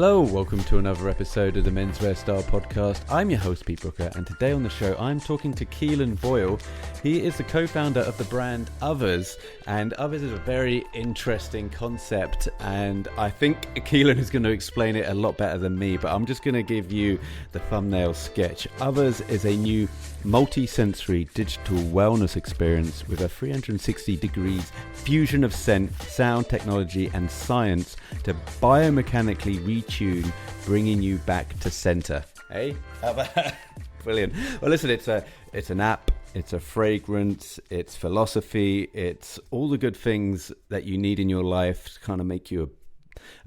Hello, welcome to another episode of the Menswear Style Podcast. I'm your host, Peter Brooker, and today on the show, I'm talking to Keelan Doyle. He is the co-founder of the brand ØTHERS, and ØTHERS is a very interesting concept, and I think Keelan is going to explain it a lot better than me, but I'm just going to give you the thumbnail sketch. ØTHERS is a new multi-sensory digital wellness experience with a 360 degrees fusion of scent, sound technology, and science to biomechanically retune, bringing you back to center. Hey, how about that? Brilliant. Well, listen, it's an app, it's a fragrance, it's philosophy, it's all the good things that you need in your life to kind of make you a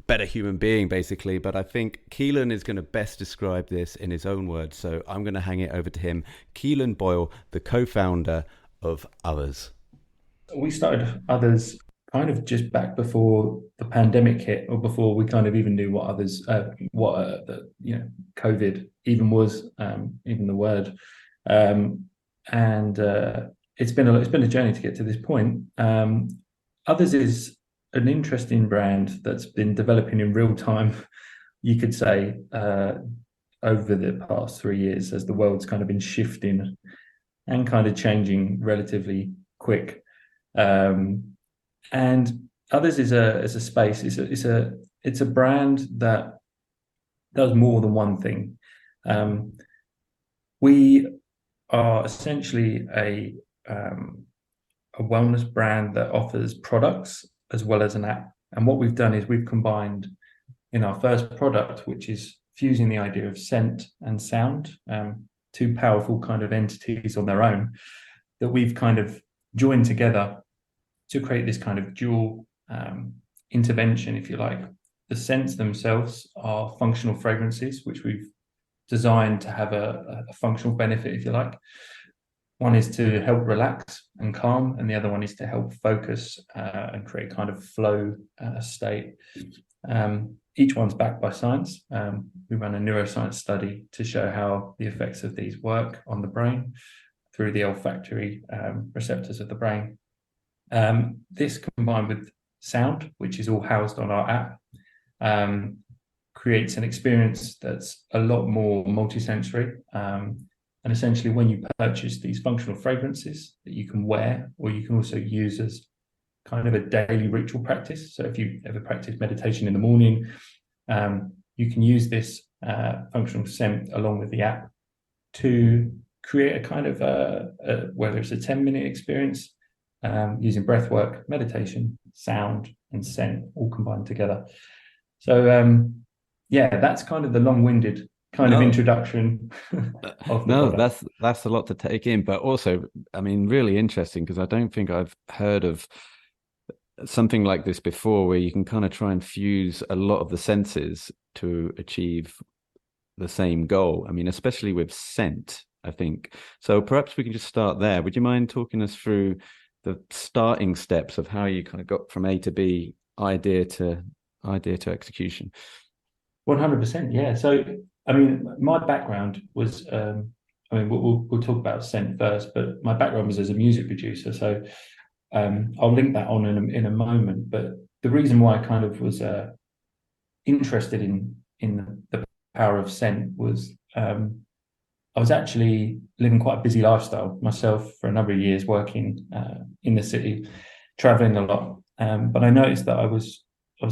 better human being, basically. But I think Keelan is going to best describe this in his own words, so I'm going to hang it over to him. Keelan Doyle, the co-founder of ØTHERS. We started ØTHERS kind of just back before the pandemic hit, or before we kind of even knew what COVID even was, even the word. It's been a journey to get to this point. ØTHERS is an interesting brand that's been developing in real time, you could say, over the past 3 years, as the world's kind of been shifting and kind of changing relatively quick. And ØTHERS is a space. It's a brand that does more than one thing. We are essentially a wellness brand that offers products as well as an app. And what we've done is we've combined in our first product, which is fusing the idea of scent and sound, two powerful kind of entities on their own, that we've kind of joined together to create this kind of dual intervention, if you like. The scents themselves are functional fragrances, which we've designed to have a functional benefit, if you like. One is to help relax and calm, and the other one is to help focus and create kind of flow state. Each one's backed by science. We ran a neuroscience study to show how the effects of these work on the brain through the olfactory receptors of the brain. This combined with sound, which is all housed on our app, creates an experience that's a lot more multisensory. And essentially, when you purchase these functional fragrances that you can wear, or you can also use as kind of a daily ritual practice. So if you ever practice meditation in the morning, you can use this functional scent along with the app to create a kind of whether it's a 10-minute experience, using breathwork, meditation, sound, and scent all combined together. So that's kind of the long-winded of introduction of the product. That's a lot to take in, but also, I mean, really interesting, because I don't think I've heard of something like this before, where you can kind of try and fuse a lot of the senses to achieve the same goal. I mean, especially with scent, I think. So perhaps we can just start there. Would you mind talking us through the starting steps of how you kind of got from A to B, idea to execution? 100%, yeah. So, I mean, my background was, we'll talk about scent first, but my background was as a music producer. So I'll link that on in a moment. But the reason why I kind of was interested in the power of scent was I was actually living quite a busy lifestyle myself for a number of years, working in the city, traveling a lot. But I noticed that I was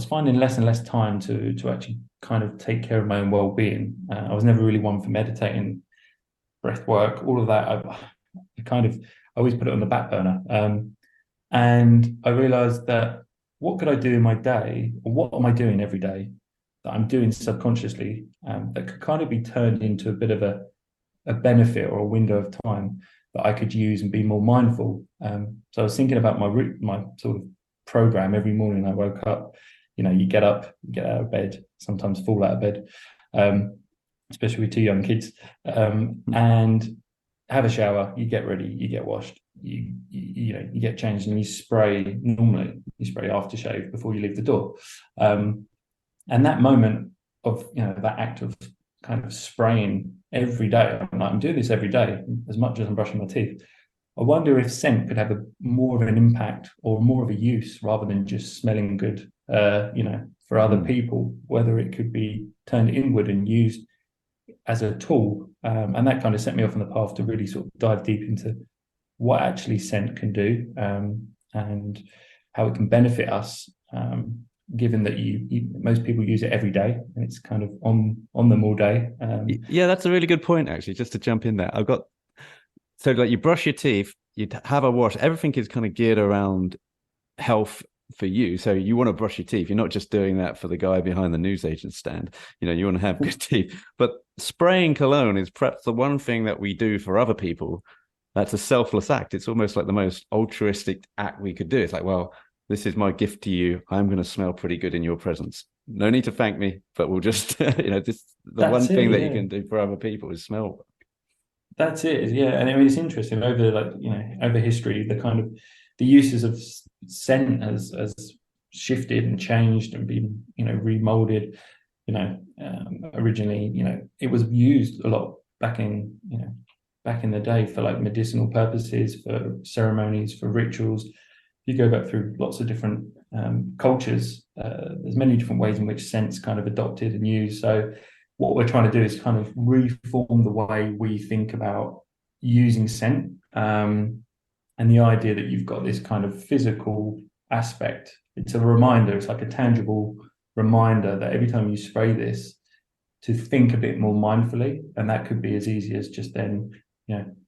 finding less and less time to actually kind of take care of my own well-being. I was never really one for meditating, breath work, all of that. I always put it on the back burner. And I realized that what could I do in my day, or what am I doing every day that I'm doing subconsciously, that could kind of be turned into a bit of a benefit or a window of time that I could use and be more mindful. So I was thinking about my sort of program. Every morning I woke up, you get up, you get out of bed, sometimes fall out of bed, especially with two young kids, and have a shower, you get ready, you get washed, you get changed, and you spray aftershave before you leave the door. And that moment of, that act of kind of spraying every day, I'm doing this every day as much as I'm brushing my teeth. I wonder if scent could have more of an impact or more of a use, rather than just smelling good, for other people, whether it could be turned inward and used as a tool. And that kind of set me off on the path to really sort of dive deep into what actually scent can do, and how it can benefit us, given that most people use it every day and it's kind of on them all day. Yeah, that's a really good point, actually, just to jump in there. So like you brush your teeth, you have a wash, everything is kind of geared around health for you. So you want to brush your teeth. You're not just doing that for the guy behind the newsagent stand. You want to have good teeth. But spraying cologne is perhaps the one thing that we do for other people that's a selfless act. It's almost like the most altruistic act we could do. It's like, well, this is my gift to you. I'm going to smell pretty good in your presence. No need to thank me, but we'll just, this one thing that you can do for other people is smell. That's it, yeah. And I mean, it's interesting over history, the uses of scent has shifted and changed and been remolded. Originally, it was used a lot back in the day for like medicinal purposes, for ceremonies, for rituals. You go back through lots of different cultures. There's many different ways in which scent's kind of adopted and used. So what we're trying to do is kind of reform the way we think about using scent, and the idea that you've got this kind of physical aspect. It's a reminder. It's like a tangible reminder that every time you spray this, to think a bit more mindfully, and that could be as easy as just then,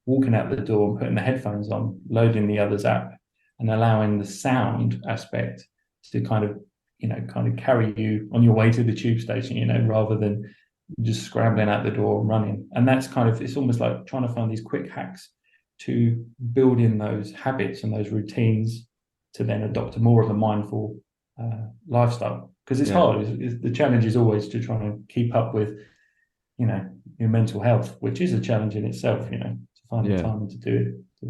walking out the door and putting the headphones on, loading the ØTHERS app, and allowing the sound aspect to kind of carry you on your way to the tube station, rather than just scrambling out the door and running. And that's it's almost like trying to find these quick hacks to build in those habits and those routines to then adopt more of a mindful lifestyle. Because it's hard. The challenge is always to try and keep up with, your mental health, which is a challenge in itself, to find the time to do it.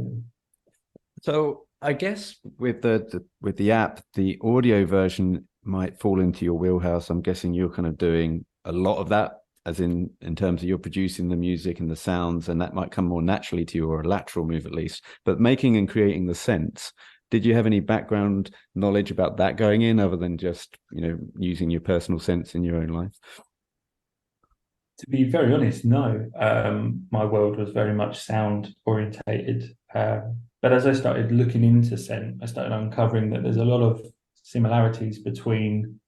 So I guess with the app, the audio version might fall into your wheelhouse. I'm guessing you're kind of doing a lot of that, as in terms of you're producing the music and the sounds, and that might come more naturally to you, or a lateral move at least. But making and creating the scents, did you have any background knowledge about that going in, other than just, using your personal scents in your own life? To be very honest, no. My world was very much sound orientated. But as I started looking into scent, I started uncovering that there's a lot of similarities between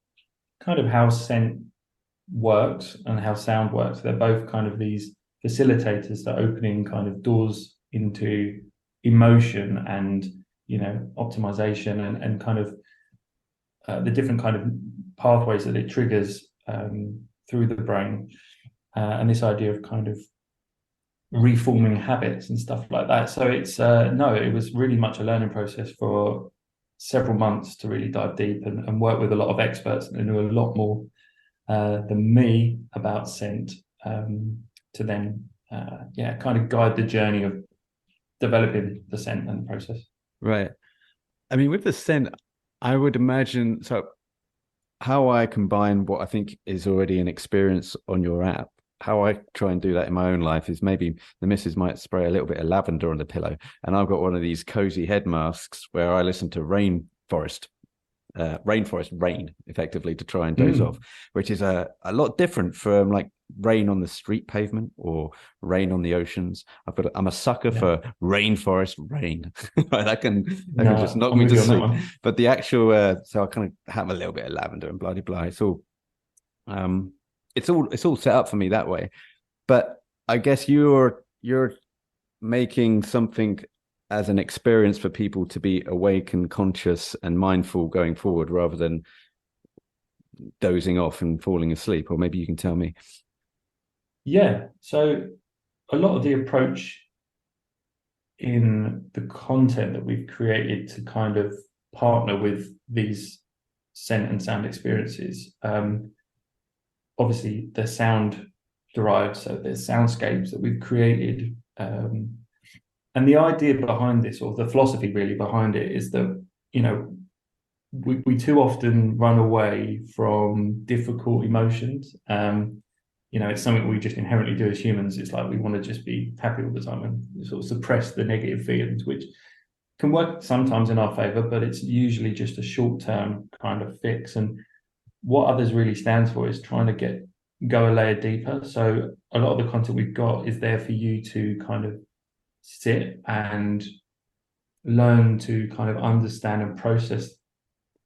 kind of how scent works and how sound works. They're both kind of these facilitators that opening kind of doors into emotion and optimization and kind of the different kind of pathways that it triggers through the brain, and this idea of kind of reforming habits and stuff like that. So it's it was really much a learning process for several months to really dive deep and work with a lot of experts that knew a lot more than me about scent, to then kind of guide the journey of developing the scent and the process. Right. I mean, with the scent, I would imagine, so how I combine what I think is already an experience on your app, how I try and do that in my own life is maybe the missus might spray a little bit of lavender on the pillow, and I've got one of these cozy head masks where I listen to rainforest rain effectively to try and doze off, which is a lot different from like rain on the street pavement or rain on the oceans. I'm a sucker for rainforest rain. that can just knock me to sleep. But the actual so I kind of have a little bit of lavender and blah blah blah. It's all set up for me that way. But I guess you're making something as an experience for people to be awake and conscious and mindful going forward, rather than dozing off and falling asleep. Or maybe you can tell me. Yeah. So a lot of the approach in the content that we've created to kind of partner with these scent and sound experiences, obviously they're sound derived, so there's soundscapes that we've created, and the idea behind this, or the philosophy really behind it, is that we too often run away from difficult emotions. It's something we just inherently do as humans. It's like we want to just be happy all the time and sort of suppress the negative feelings, which can work sometimes in our favor, but it's usually just a short-term kind of fix. And what others really stands for is trying to go a layer deeper. So a lot of the content we've got is there for you to kind of sit and learn to kind of understand and process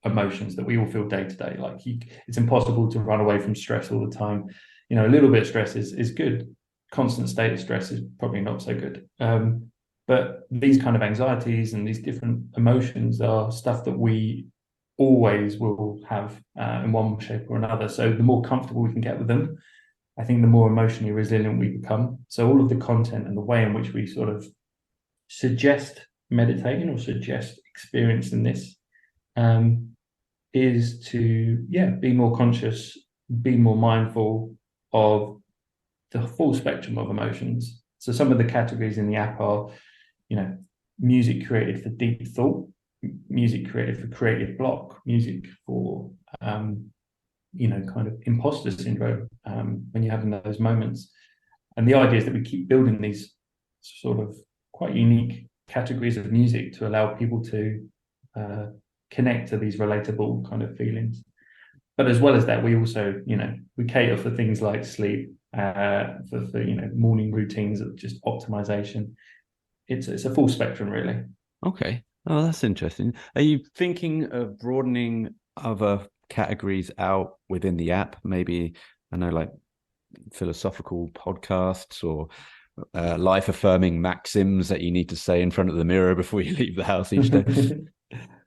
emotions that we all feel day to day. Like it's impossible to run away from stress all the time. You know, a little bit of stress is good. Constant state of stress is probably not so good. But these kind of anxieties and these different emotions are stuff that we always will have in one shape or another. So the more comfortable we can get with them, I think the more emotionally resilient we become. So all of the content and the way in which we sort of suggest meditating or suggest experiencing this is to be more conscious, be more mindful of the full spectrum of emotions. So some of the categories in the app are, you know, music created for deep thought, music created for creative block, music for kind of imposter syndrome when you're having those moments. And the idea is that we keep building these sort of quite unique categories of music to allow people to connect to these relatable kind of feelings. But as well as that, we also, we cater for things like sleep, for morning routines of just optimization. It's a full spectrum, really. Okay. Oh, that's interesting. Are you thinking of broadening other categories out within the app? Maybe, I know, like philosophical podcasts or life-affirming maxims that you need to say in front of the mirror before you leave the house each day?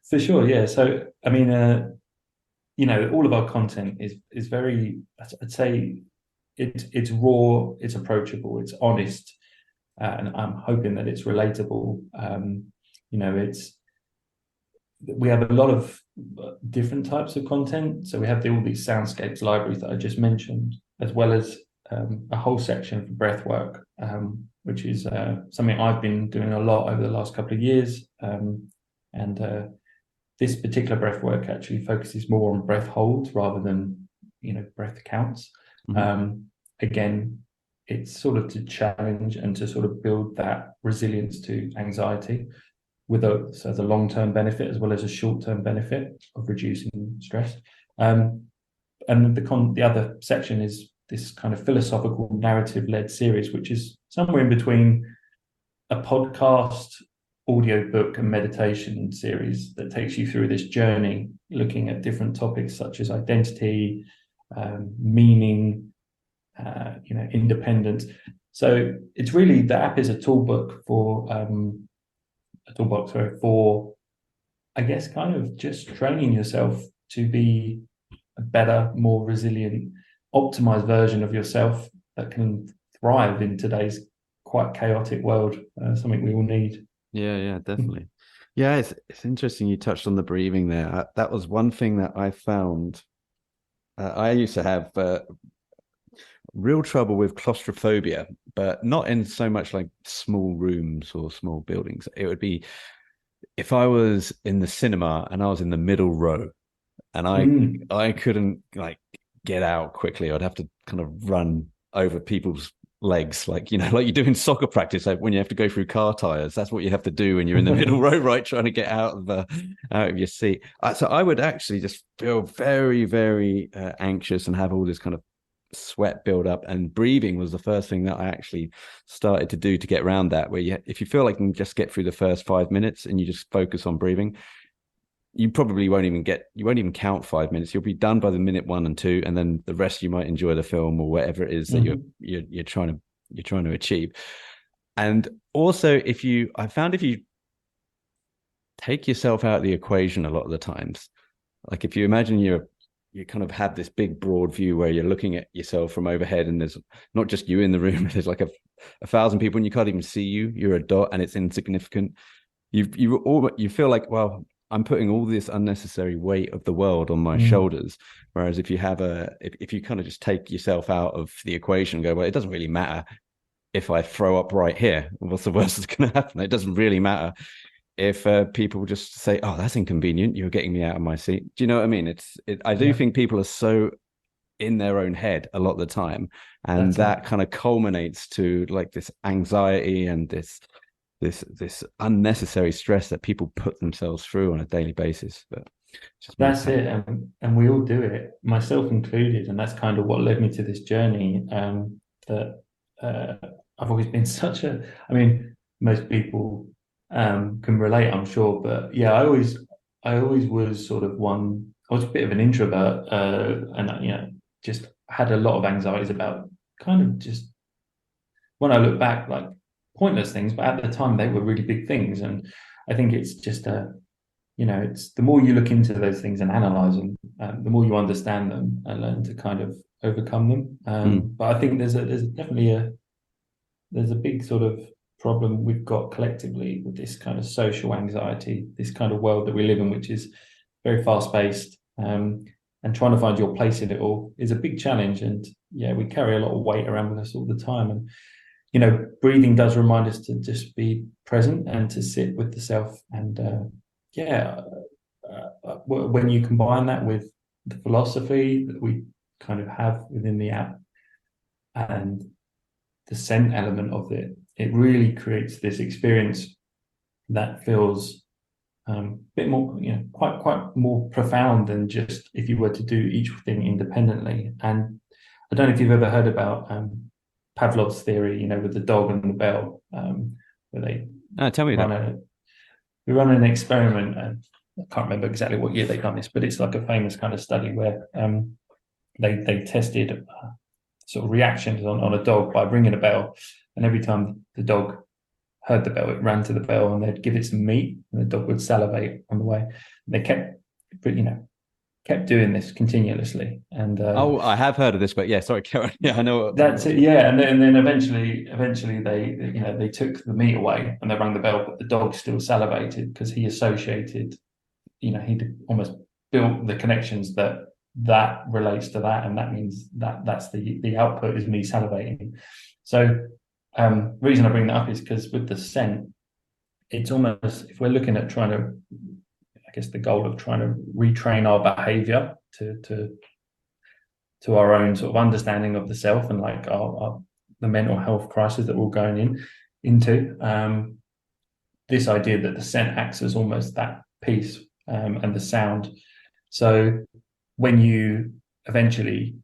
For sure, yeah. So, I mean, all of our content is very, I'd say, it's raw, it's approachable, it's honest, and I'm hoping that it's relatable. We have a lot of different types of content. So we have all these soundscapes libraries that I just mentioned, as well as a whole section for breathwork, which is something I've been doing a lot over the last couple of years. This particular breathwork actually focuses more on breath holds rather than, breath counts. Mm-hmm. Again, it's sort of to challenge and to sort of build that resilience to anxiety as a long-term benefit as well as a short-term benefit of reducing stress. And the other section is this kind of philosophical narrative-led series, which is somewhere in between a podcast, audiobook, and meditation series that takes you through this journey, looking at different topics such as identity, meaning, independence. So it's really, the app is a toolbox for, I guess, kind of just training yourself to be a better, more resilient, optimized version of yourself that can thrive in today's quite chaotic world. Something we all need. Yeah, definitely. Yeah, it's interesting you touched on the breathing there. That was one thing that I found. I used to have real trouble with claustrophobia, but not in so much like small rooms or small buildings. It would be if I was in the cinema and I was in the middle row and I couldn't like get out quickly. I'd have to kind of run over people's legs, like you do in soccer practice, like when you have to go through car tires. That's what you have to do when you're in the middle row, right, trying to get out of your seat. So I would actually just feel very, very anxious and have all this kind of sweat build up, and breathing was the first thing that I actually started to do to get around that, where if you feel like you can just get through the first 5 minutes and you just focus on breathing, you probably won't even count 5 minutes. You'll be done by the minute 1 and 2, and then the rest you might enjoy the film or whatever it is that you're trying to achieve. And also, I found if you take yourself out of the equation a lot of the times, like if you imagine you kind of have this big broad view where you're looking at yourself from overhead, and there's not just you in the room, there's like a 1,000 people and you can't even see you. You're a dot and it's insignificant. You feel like, well, I'm putting all this unnecessary weight of the world on my shoulders. Whereas if you if you kind of just take yourself out of the equation and go, well, it doesn't really matter if I throw up right here. What's the worst that's going to happen? It doesn't really matter if people just say, oh, that's inconvenient, you're getting me out of my seat. Do you know what I mean? I do think people are so in their own head a lot of the time, and that kind of culminates to like this anxiety and this unnecessary stress that people put themselves through on a daily basis. But Just makes That's sense. it, and we all do it, myself included, and that's kind of what led me to this journey. That uh, I've always been such a, I mean, most people can relate, I'm sure, but yeah, I always was sort of one. I was a bit of an introvert, and just had a lot of anxieties about kind of just when I look back, like pointless things, but at the time they were really big things, and I think it's just a it's the more you look into those things and analyze them, the more you understand them and learn to kind of overcome them. Mm. But I think there's definitely there's a big sort of problem we've got collectively with this kind of social anxiety, this kind of world that we live in, which is very fast paced, and trying to find your place in it all is a big challenge. And yeah, we carry a lot of weight around with us all the time. And breathing does remind us to just be present and to sit with the self. And yeah, when you combine that with the philosophy that we kind of have within the app and the scent element of it, it really creates this experience that feels a bit more, quite more profound than just if you were to do each thing independently. And I don't know if you've ever heard about Pavlov's theory, with the dog and the bell, where they Tell me run that. a we run an experiment, and I can't remember exactly what year they've done this, but it's like a famous kind of study where they tested sort of reactions on a dog by ringing a bell, and every time the dog heard the bell, it ran to the bell, and they'd give it some meat, and the dog would salivate on the way. And they kept doing this continuously, and Oh, I have heard of this, but yeah, sorry, Karen. Yeah, I know. that's it. Yeah, and then eventually they took the meat away and they rang the bell, but the dog still salivated because he associated, he'd almost built the connections that relates to that, and that means that's the output is me salivating. So the reason I bring that up is because with the scent, it's almost, if we're looking at trying to, I guess the goal of trying to retrain our behavior to our own sort of understanding of the self and like the mental health crisis that we're going into. This idea that the scent acts as almost that piece, and the sound. So when you eventually,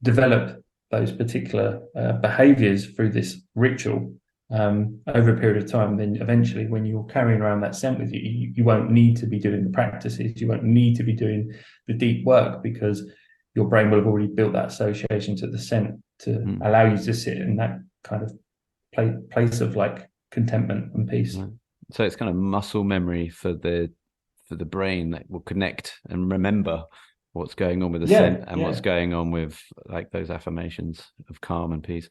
develop those particular behaviors through this ritual over a period of time, then eventually when you're carrying around that scent with you, you won't need to be doing the practices, you won't need to be doing the deep work, because your brain will have already built that association to the scent to allow you to sit in that kind of place of like contentment and peace. Right. So it's kind of muscle memory for the brain that will connect and remember what's going on with the Yeah, scent and yeah. what's going on with like those affirmations of calm and peace.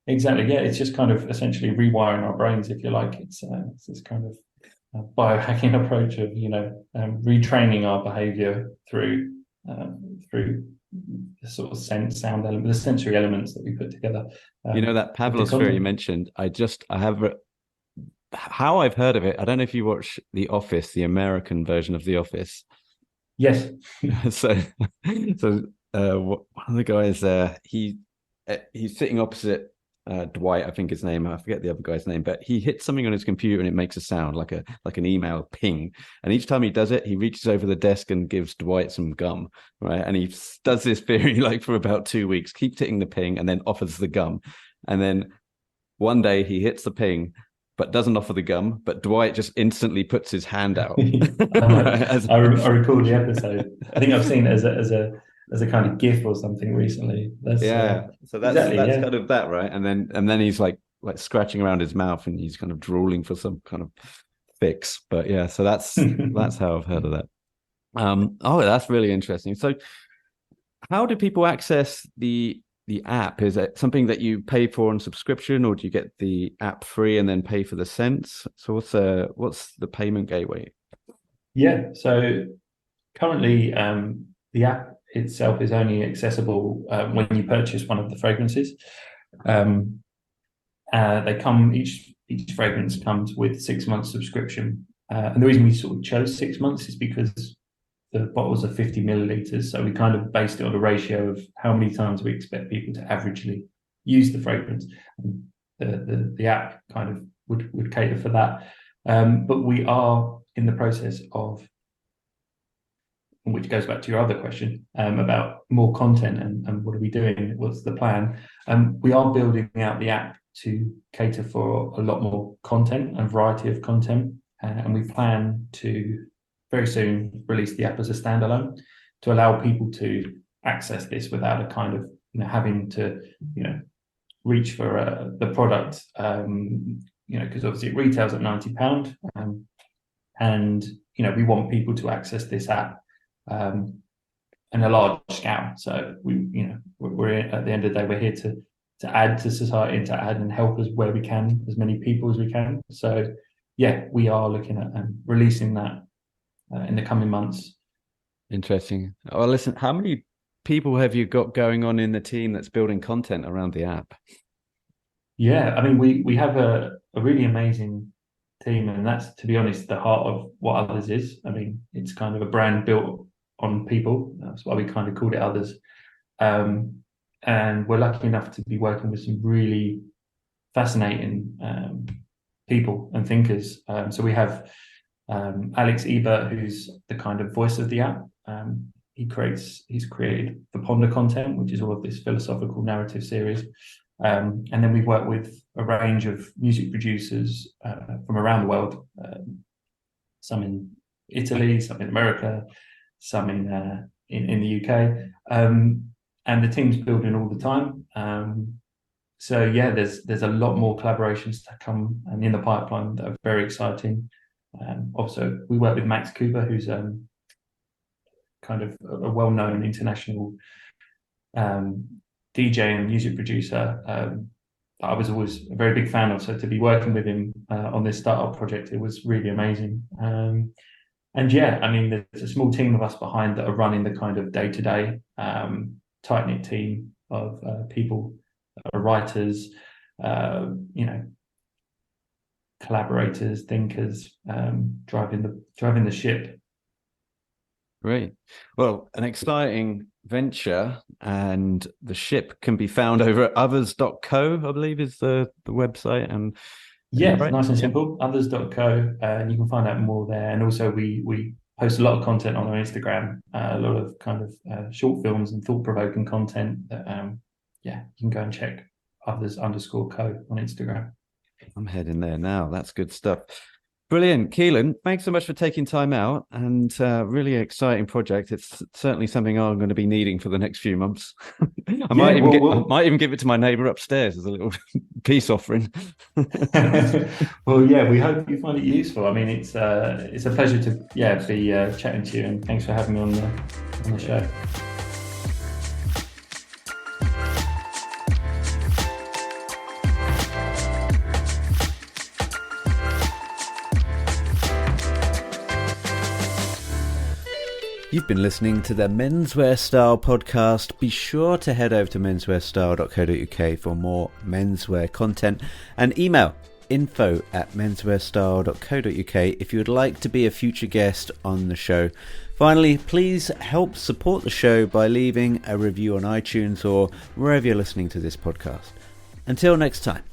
Exactly. Yeah, it's just kind of essentially rewiring our brains, if you like. It's this kind of biohacking approach of retraining our behavior through the sort of sense, sound element, the sensory elements that we put together. That With the Pavlov's theory you content. mentioned, I have how I've heard of it. I don't know if you watch The Office, the American version of The Office. Yes. so one of the guys he's sitting opposite Dwight, I think his name. I forget the other guy's name, but he hits something on his computer and it makes a sound like an email ping. And each time he does it, he reaches over the desk and gives Dwight some gum, right? And he does this theory like for about 2 weeks, keeps hitting the ping and then offers the gum. And then one day he hits the ping, but doesn't offer the gum. But Dwight just instantly puts his hand out. I recall the episode. I think I've seen it as a kind of GIF or something recently. That's Yeah, so that's exactly, yeah. kind of that, right? And then he's like scratching around his mouth and he's kind of drooling for some kind of fix. But yeah, so that's how I've heard of that. Oh, that's really interesting. So how do people access the app? Is it something that you pay for on subscription, or do you get the app free and then pay for the cents? So what's the payment gateway? Yeah. So currently, the app itself is only accessible when you purchase one of the fragrances. They come each fragrance comes with 6 months subscription, and the reason we sort of chose 6 months is because the bottles are 50 milliliters, so we kind of based it on a ratio of how many times we expect people to averagely use the fragrance. And the app kind of would cater for that, but we are in the process of, which goes back to your other question about more content and what are we doing, what's the plan. We are building out the app to cater for a lot more content and variety of content, and we plan to very soon release the app as a standalone to allow people to access this without a kind of having to reach for the product, because obviously it retails at £90, and we want people to access this app on a large scale. So we're at the end of the day, we're here to add to society and to add and help us where we can, as many people as we can. So yeah, we are looking at releasing that in the coming months. Interesting. Well, listen, how many people have you got going on in the team that's building content around the app? Yeah, I mean, we have a really amazing team, and that's, to be honest, the heart of what Others is. I mean, it's kind of a brand built on people. That's why we kind of called it Others. And we're lucky enough to be working with some really fascinating people and thinkers. So we have Alex Ebert, who's the kind of voice of the app. He's created the Ponder content, which is all of this philosophical narrative series. And then we've worked with a range of music producers from around the world, some in Italy, some in America, some in the UK. And the team's building all the time. So yeah, there's a lot more collaborations to come and in the pipeline that are very exciting. Also, we work with Max Cooper, who's kind of a well-known international DJ and music producer I was always a very big fan of. So to be working with him on this startup project, it was really amazing. And yeah, I mean, there's a small team of us behind that are running the kind of day-to-day tight-knit team of people, writers, collaborators, thinkers, driving the ship. Great. Well, an exciting venture, and the ship can be found over at others.co, I believe is the website. And yeah, right? Nice and simple. Others.co, and you can find out more there. And also we post a lot of content on our Instagram, a lot of kind of short films and thought-provoking content that you can go and check others_co on Instagram. I'm heading there now. That's good stuff. Brilliant. Keelan, thanks so much for taking time out, and really exciting project. It's certainly something I'm going to be needing for the next few months. I might even give it to my neighbour upstairs as a little peace offering. Well, yeah, we hope you find it useful. I mean, it's a pleasure to be chatting to you, and thanks for having me on the show. You've been listening to the Menswear Style Podcast. Be sure to head over to menswearstyle.co.uk for more menswear content, and email info@menswearstyle.co.uk if you would like to be a future guest on the show. Finally, please help support the show by leaving a review on iTunes or wherever you're listening to this podcast. Until next time.